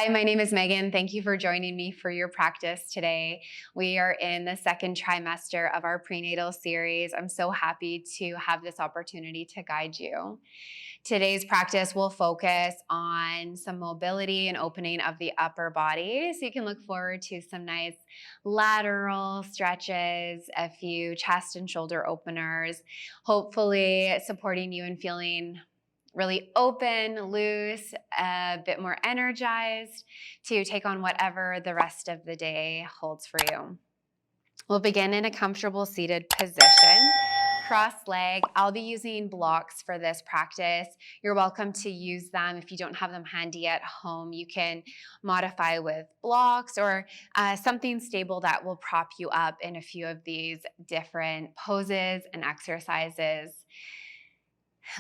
Hi, my name is Megan. Thank you for joining me for your practice today. We are in the second trimester of our prenatal series. I'm so happy to have this opportunity to guide you. Today's practice will focus on some mobility and opening of the upper body. So you can look forward to some nice lateral stretches, a few chest and shoulder openers, hopefully supporting you in feeling really open, loose, a bit more energized to take on whatever the rest of the day holds for you. We'll begin in a comfortable seated position, cross-leg. I'll be using blocks for this practice. You're welcome to use them. If you don't have them handy at home, you can modify with blocks or something stable that will prop you up in a few of these different poses and exercises.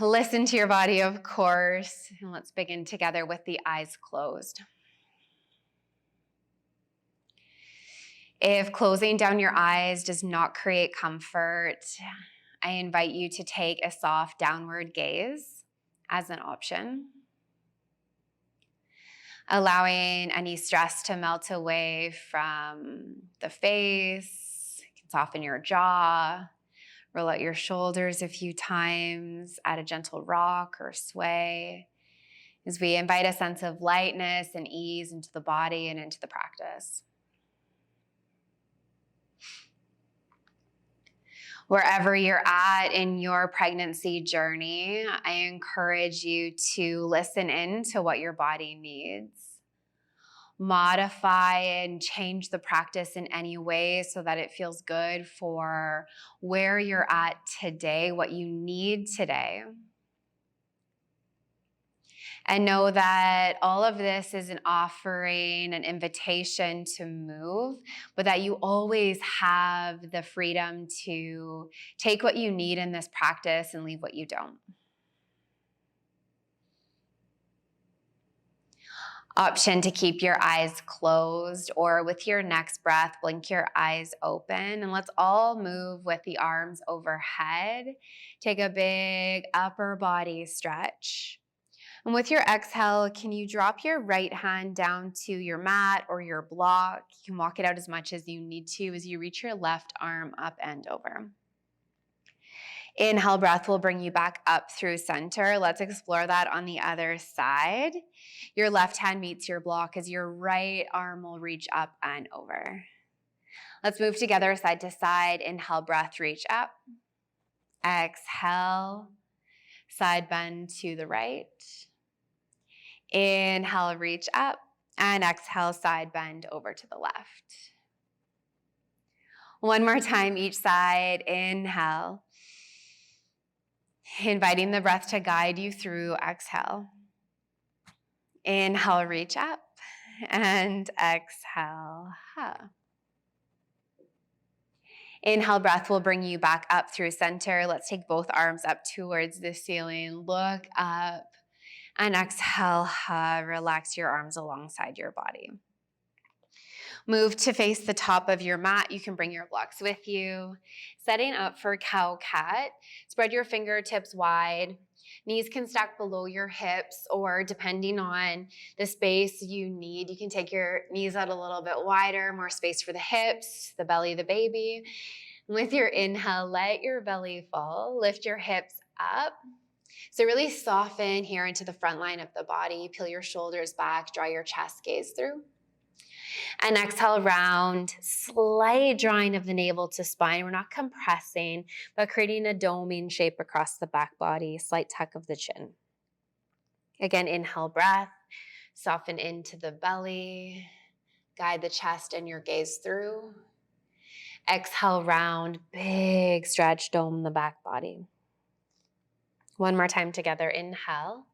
Listen to your body, of course, and let's begin together with the eyes closed. If closing down your eyes does not create comfort, I invite you to take a soft downward gaze as an option, allowing any stress to melt away from the face. You can soften your jaw. Roll out your shoulders a few times, add a gentle rock or sway as we invite a sense of lightness and ease into the body and into the practice. Wherever you're at in your pregnancy journey, I encourage you to listen in to what your body needs. Modify and change the practice in any way so that it feels good for where you're at today, what you need today. And know that all of this is an offering, an invitation to move, but that you always have the freedom to take what you need in this practice and leave what you don't. Option to keep your eyes closed, or with your next breath, blink your eyes open, and let's all move with the arms overhead. Take a big upper body stretch. And with your exhale, can you drop your right hand down to your mat or your block? You can walk it out as much as you need to as you reach your left arm up and over. Inhale breath will bring you back up through center. Let's explore that on the other side. Your left hand meets your block as your right arm will reach up and over. Let's move together side to side. Inhale breath, reach up. Exhale, side bend to the right. Inhale, reach up. And exhale, side bend over to the left. One more time each side. Inhale. Inviting the breath to guide you through. Exhale. Inhale, reach up. And exhale. Inhale, breath will bring you back up through center. Let's take both arms up towards the ceiling. Look up. And exhale, relax your arms alongside your body. Move to face the top of your mat. You can bring your blocks with you. Setting up for cow-cat. Spread your fingertips wide. Knees can stack below your hips, or depending on the space you need, you can take your knees out a little bit wider, more space for the hips, the belly, the baby. With your inhale, let your belly fall. Lift your hips up. So really soften here into the front line of the body. Peel your shoulders back, draw your chest gaze through. And exhale, round, slight drawing of the navel to spine. We're not compressing, but creating a doming shape across the back body, slight tuck of the chin. Again, inhale, breath, soften into the belly, guide the chest and your gaze through. Exhale, round, big stretch, dome the back body. One more time together, inhale.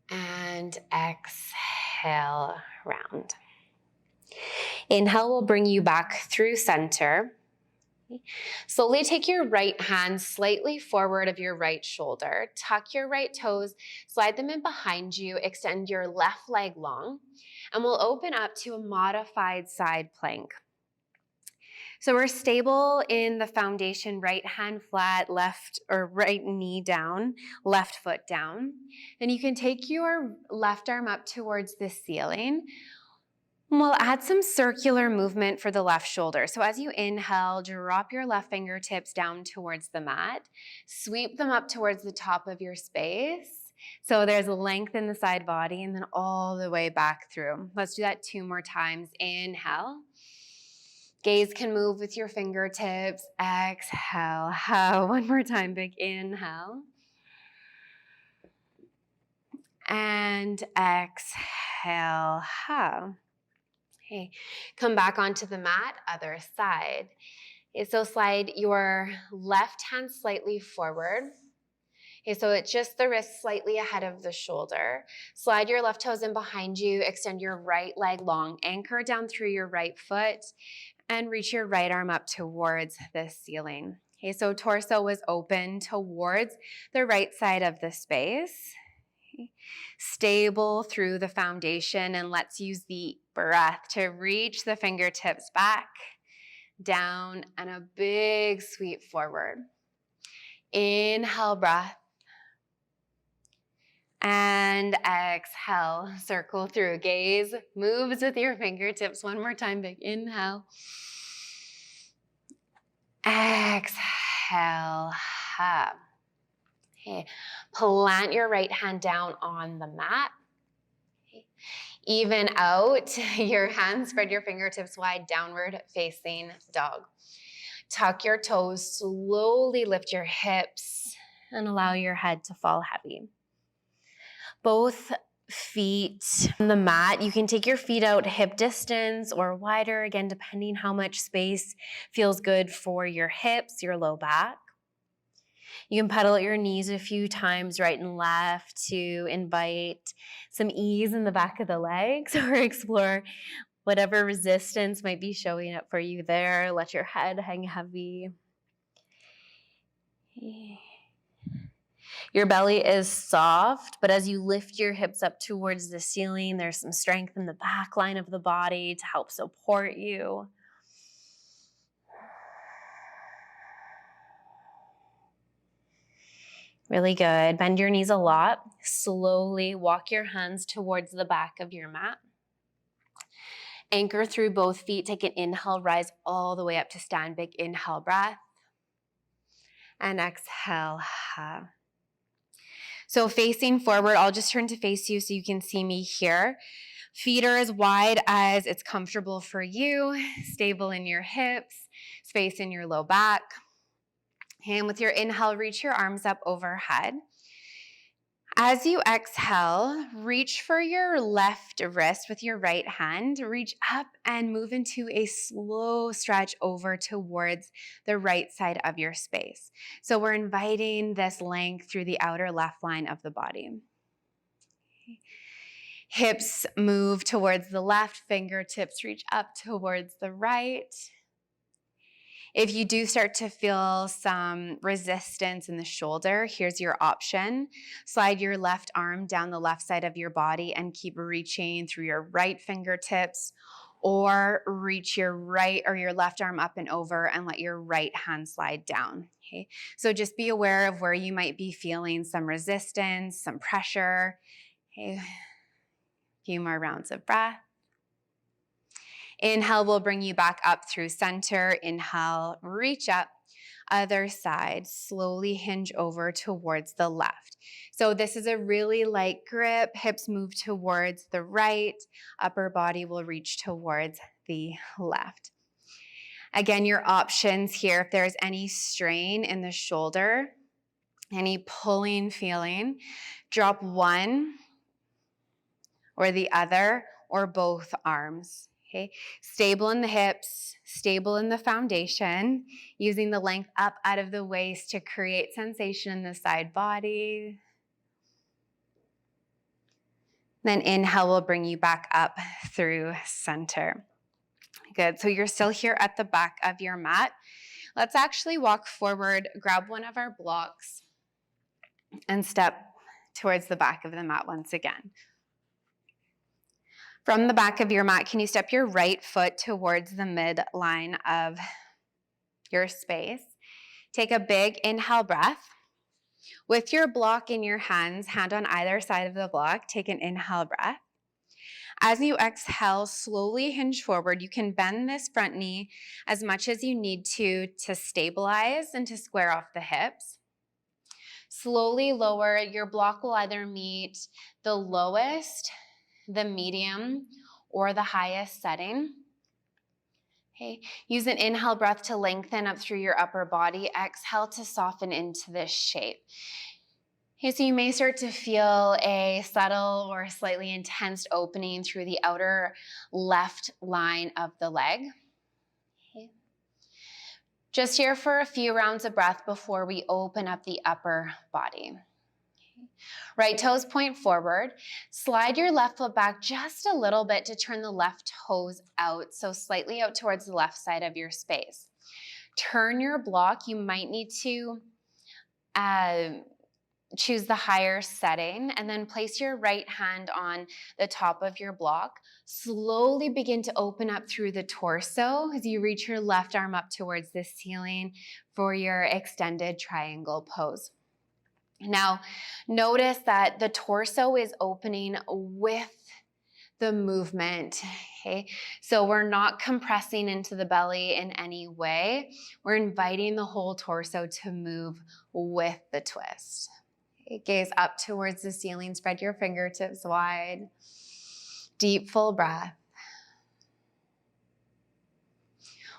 And exhale, round. Inhale will bring you back through center. Slowly take your right hand slightly forward of your right shoulder. Tuck your right toes, slide them in behind you, extend your left leg long, and we'll open up to a modified side plank. So we're stable in the foundation, right hand flat, left or right knee down, left foot down. And you can take your left arm up towards the ceiling. We'll add some circular movement for the left shoulder. So as you inhale, drop your left fingertips down towards the mat. Sweep them up towards the top of your space. So there's length in the side body and then all the way back through. Let's do that 2 more times. Inhale. Gaze can move with your fingertips. Exhale. One more time. Big inhale. And exhale. Okay, come back onto the mat, other side. Okay, so slide your left hand slightly forward. Okay, so it's just the wrist slightly ahead of the shoulder. Slide your left toes in behind you, extend your right leg long, anchor down through your right foot, and reach your right arm up towards the ceiling. Okay, so torso was open towards the right side of the space. Okay. Stable through the foundation, and let's use the breath to reach the fingertips back, down, and a big sweep forward. Inhale, breath. And exhale, circle through. Gaze moves with your fingertips. One more time, big inhale. Exhale. Okay. Plant your right hand down on the mat. Okay. Even out your hands, spread your fingertips wide, downward facing dog. Tuck your toes, slowly lift your hips, and allow your head to fall heavy. Both feet on the mat. You can take your feet out hip distance or wider, again, depending how much space feels good for your hips, your low back. You can pedal your knees a few times right and left to invite some ease in the back of the legs or explore whatever resistance might be showing up for you there. Let your head hang heavy. Your belly is soft, but as you lift your hips up towards the ceiling, there's some strength in the back line of the body to help support you. Really good. Bend your knees a lot. Slowly walk your hands towards the back of your mat. Anchor through both feet. Take an inhale, rise all the way up to stand. Big inhale, breath. And exhale. So facing forward, I'll just turn to face you so you can see me here. Feet are as wide as it's comfortable for you. Stable in your hips. Space in your low back. And with your inhale, reach your arms up overhead. As you exhale, reach for your left wrist with your right hand. Reach up and move into a slow stretch over towards the right side of your space. So we're inviting this length through the outer left line of the body. Hips move towards the left, fingertips reach up towards the right. If you do start to feel some resistance in the shoulder, here's your option. Slide your left arm down the left side of your body and keep reaching through your right fingertips, or reach your right or your left arm up and over and let your right hand slide down. Okay? So just be aware of where you might be feeling some resistance, some pressure. Okay? A few more rounds of breath. Inhale will bring you back up through center. Inhale, reach up. Other side, slowly hinge over towards the left. So this is a really light grip. Hips move towards the right. Upper body will reach towards the left. Again, your options here, if there's any strain in the shoulder, any pulling feeling, drop one or the other or both arms. Okay, stable in the hips, stable in the foundation, using the length up out of the waist to create sensation in the side body. Then inhale will bring you back up through center. Good, so you're still here at the back of your mat. Let's actually walk forward, grab one of our blocks, and step towards the back of the mat once again. From the back of your mat, can you step your right foot towards the midline of your space. Take a big inhale breath. With your block in your hands, hand on either side of the block, take an inhale breath. As you exhale, slowly hinge forward. You can bend this front knee as much as you need to stabilize and to square off the hips. Slowly lower. Your block will either meet the lowest, the medium, or the highest setting. Okay. Use an inhale breath to lengthen up through your upper body. Exhale to soften into this shape. Okay, so you may start to feel a subtle or slightly intense opening through the outer left line of the leg. Okay. Just here for a few rounds of breath before we open up the upper body. Okay. Right toes point forward. Slide your left foot back just a little bit to turn the left toes out, so slightly out towards the left side of your space. Turn your block. You might need to choose the higher setting, and then place your right hand on the top of your block. Slowly begin to open up through the torso as you reach your left arm up towards the ceiling for your extended triangle pose. Now, notice that the torso is opening with the movement, okay? So we're not compressing into the belly in any way. We're inviting the whole torso to move with the twist. Okay, gaze up towards the ceiling, spread your fingertips wide. Deep, full breath.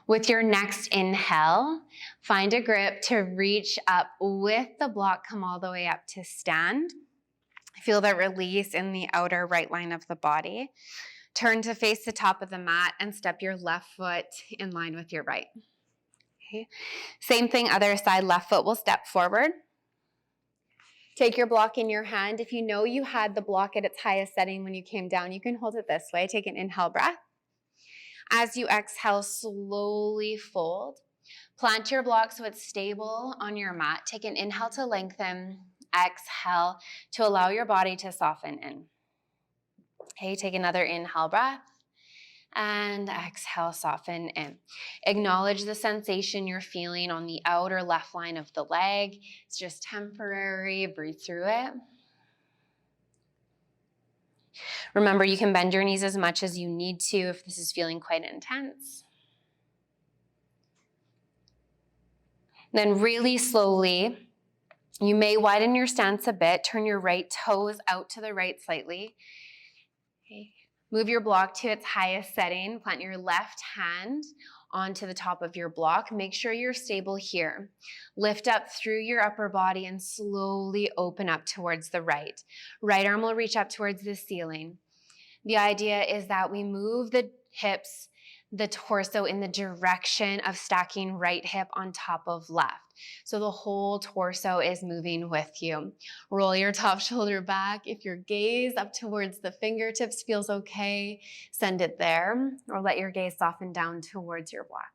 With your next inhale, find a grip to reach up with the block, come all the way up to stand. Feel the release in the outer right line of the body. Turn to face the top of the mat and step your left foot in line with your right. Okay. Same thing, other side, left foot will step forward. Take your block in your hand. If you know you had the block at its highest setting when you came down, you can hold it this way. Take an inhale breath. As you exhale, slowly fold. Plant your block so it's stable on your mat. Take an inhale to lengthen. Exhale to allow your body to soften in. Okay, take another inhale breath. And exhale, soften in. Acknowledge the sensation you're feeling on the outer left line of the leg. It's just temporary. Breathe through it. Remember, you can bend your knees as much as you need to if this is feeling quite intense. Then really slowly, you may widen your stance a bit. Turn your right toes out to the right slightly. Okay. Move your block to its highest setting. Plant your left hand onto the top of your block. Make sure you're stable here. Lift up through your upper body and slowly open up towards the right. Right arm will reach up towards the ceiling. The idea is that we move the hips, the torso in the direction of stacking right hip on top of left. So the whole torso is moving with you. Roll your top shoulder back. If your gaze up towards the fingertips feels okay, send it there, or let your gaze soften down towards your block.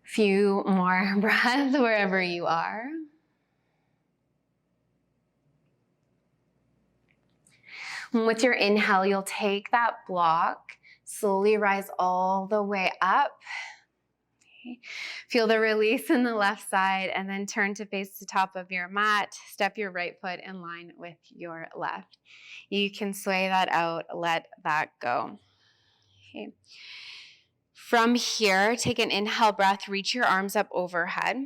Few more breaths wherever you are. With your inhale, you'll take that block, slowly rise all the way up. Okay. Feel the release in the left side, and then turn to face the top of your mat. Step your right foot in line with your left. You can sway that out, let that go. Okay. From here, take an inhale breath, reach your arms up overhead.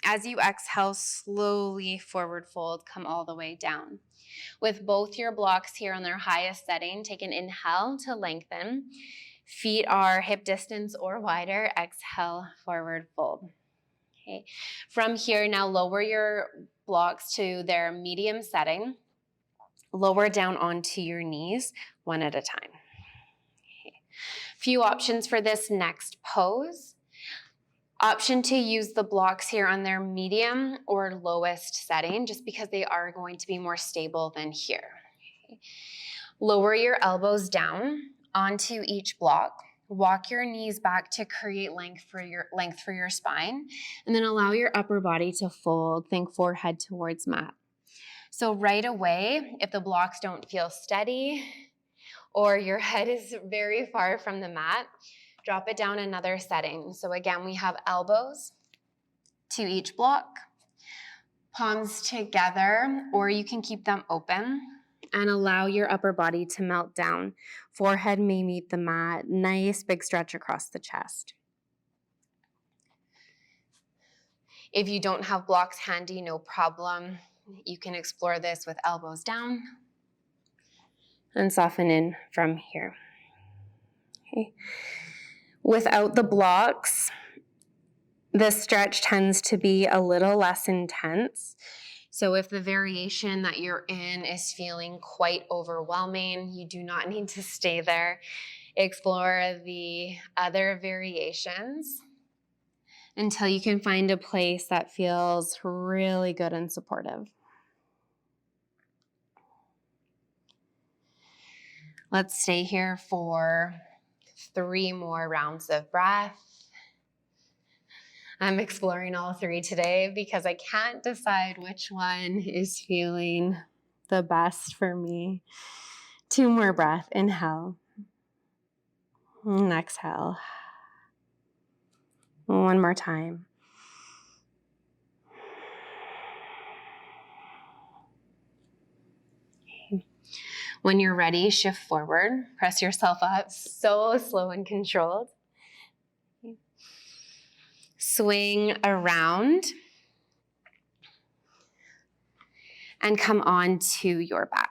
As you exhale, slowly forward fold, come all the way down. With both your blocks here on their highest setting, take an inhale to lengthen. Feet are hip distance or wider. Exhale, forward fold. Okay. From here, now lower your blocks to their medium setting. Lower down onto your knees, one at a time. Okay. Few options for this next pose. Option to use the blocks here on their medium or lowest setting, just because they are going to be more stable than here. Okay. Lower your elbows down onto each block. Walk your knees back to create length for your spine, and then allow your upper body to fold. Think forehead towards mat. So right away, if the blocks don't feel steady, or your head is very far from the mat, drop it down another setting. So again, we have elbows to each block, palms together, or you can keep them open and allow your upper body to melt down. Forehead may meet the mat. Nice big stretch across the chest. If you don't have blocks handy, no problem. You can explore this with elbows down and soften in from here. Okay. Without the blocks, this stretch tends to be a little less intense. So if the variation that you're in is feeling quite overwhelming, you do not need to stay there. Explore the other variations until you can find a place that feels really good and supportive. Let's stay here for 3 more rounds of breath. I'm exploring all 3 today because I can't decide which one is feeling the best for me. 2 more breaths. Inhale. And exhale. 1 more time. Okay. When you're ready, shift forward. Press yourself up, so slow and controlled. Okay. Swing around and come on to your back.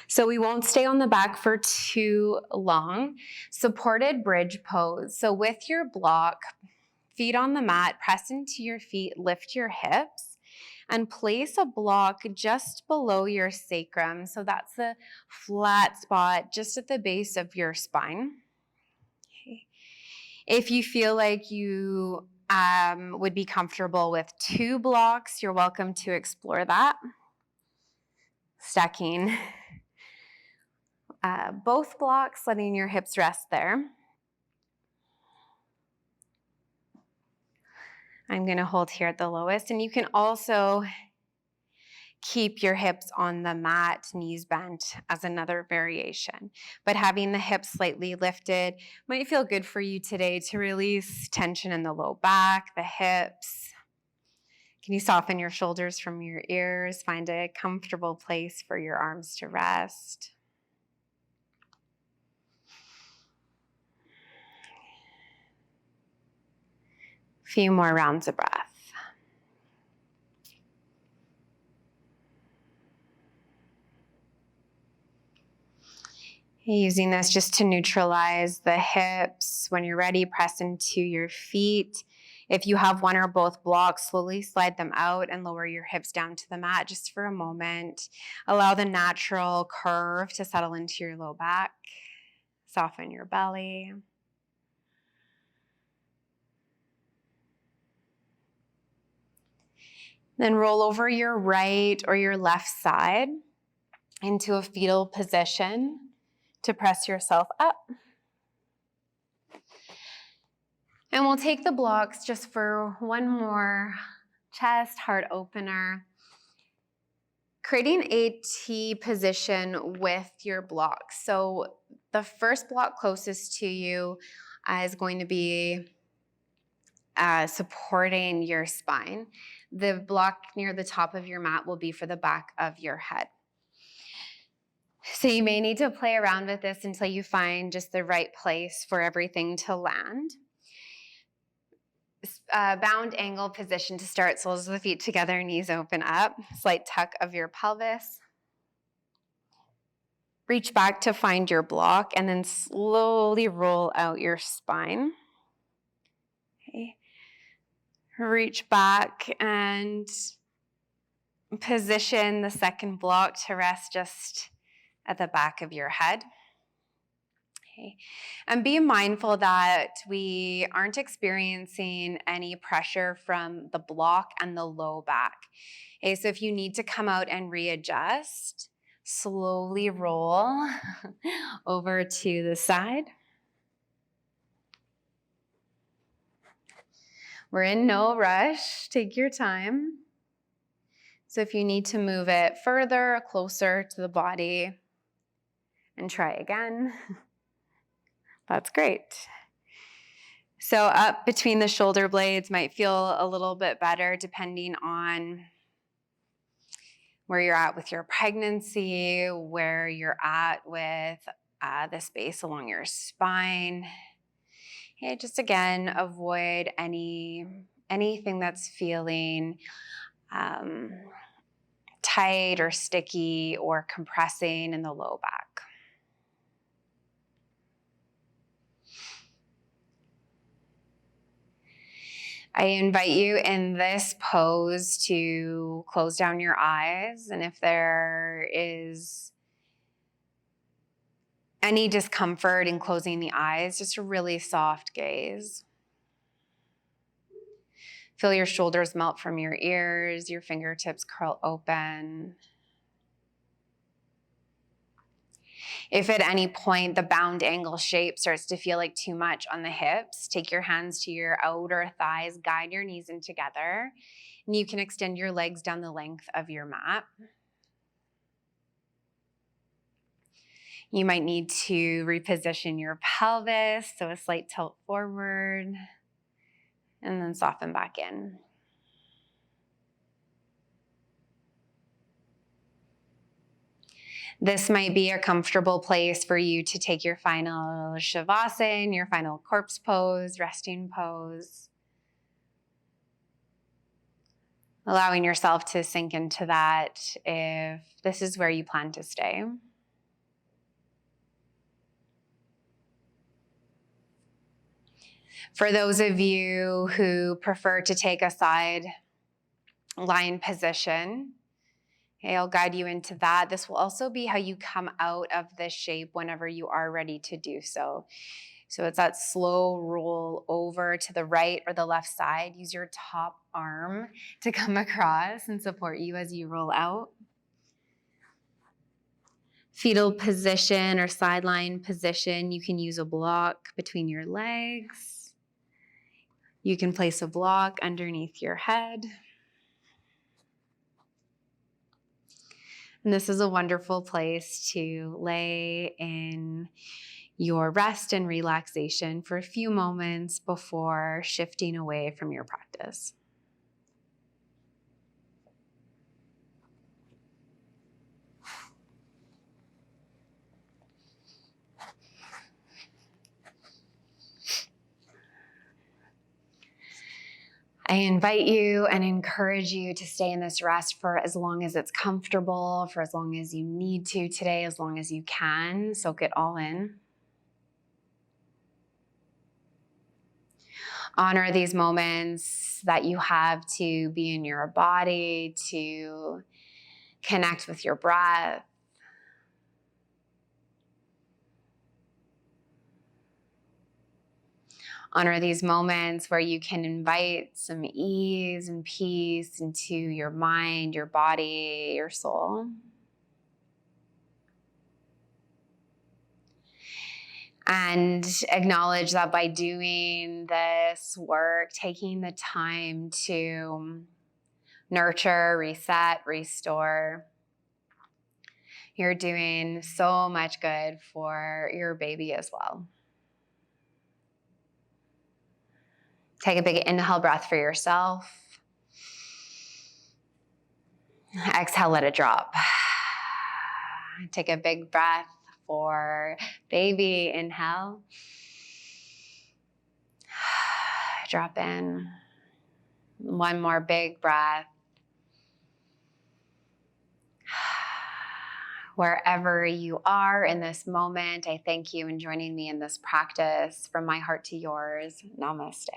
So we won't stay on the back for too long. Supported bridge pose. So with your block, feet on the mat, press into your feet, lift your hips, and place a block just below your sacrum. So that's the flat spot just at the base of your spine. Okay. If you feel like you would be comfortable with 2 blocks, you're welcome to explore that. Stacking both blocks, letting your hips rest there. I'm going to hold here at the lowest, and you can also keep your hips on the mat, knees bent as another variation. But having the hips slightly lifted might feel good for you today to release tension in the low back, the hips. Can you soften your shoulders from your ears? Find a comfortable place for your arms to rest. Few more rounds of breath. Using this just to neutralize the hips. When you're ready, press into your feet. If you have one or both blocks, slowly slide them out and lower your hips down to the mat just for a moment. Allow the natural curve to settle into your low back. Soften your belly. Then roll over your right or your left side into a fetal position to press yourself up. And we'll take the blocks just for one more chest, heart opener. Creating a T position with your blocks. So the first block closest to you is going to be supporting your spine. The block near the top of your mat will be for the back of your head. So you may need to play around with this until you find just the right place for everything to land. Bound angle position to start, soles of the feet together, knees open up, slight tuck of your pelvis. Reach back to find your block and then slowly roll out your spine. Okay. Reach back and position the second block to rest just at the back of your head. Okay. And be mindful that we aren't experiencing any pressure from the block and the low back. Okay, so if you need to come out and readjust, slowly roll over to the side. We're in no rush. Take your time. So if you need to move it further, closer to the body, and try again, that's great. So up between the shoulder blades might feel a little bit better depending on where you're at with your pregnancy, where you're at with the space along your spine. Okay, just again, avoid anything that's feeling tight or sticky or compressing in the low back. I invite you in this pose to close down your eyes, and if there is any discomfort in closing the eyes, just a really soft gaze. Feel your shoulders melt from your ears, your fingertips curl open. If at any point the bound angle shape starts to feel like too much on the hips, take your hands to your outer thighs, guide your knees in together, and you can extend your legs down the length of your mat. You might need to reposition your pelvis, so a slight tilt forward, and then soften back in. This might be a comfortable place for you to take your final shavasana, your final corpse pose, resting pose. Allowing yourself to sink into that if this is where you plan to stay. For those of you who prefer to take a side lying position, okay, I'll guide you into that. This will also be how you come out of this shape whenever you are ready to do so. So it's that slow roll over to the right or the left side. Use your top arm to come across and support you as you roll out. Fetal position or sideline position, you can use a block between your legs. You can place a block underneath your head. And this is a wonderful place to lay in your rest and relaxation for a few moments before shifting away from your practice. I invite you and encourage you to stay in this rest for as long as it's comfortable, for as long as you need to today, as long as you can. Soak it all in. Honor these moments that you have to be in your body, to connect with your breath. Honor these moments where you can invite some ease and peace into your mind, your body, your soul. And acknowledge that by doing this work, taking the time to nurture, reset, restore, you're doing so much good for your baby as well. Take a big inhale breath for yourself. Exhale, let it drop. Take a big breath for baby. Inhale. Drop in. One more big breath. Wherever you are in this moment, I thank you in joining me in this practice. From my heart to yours, namaste.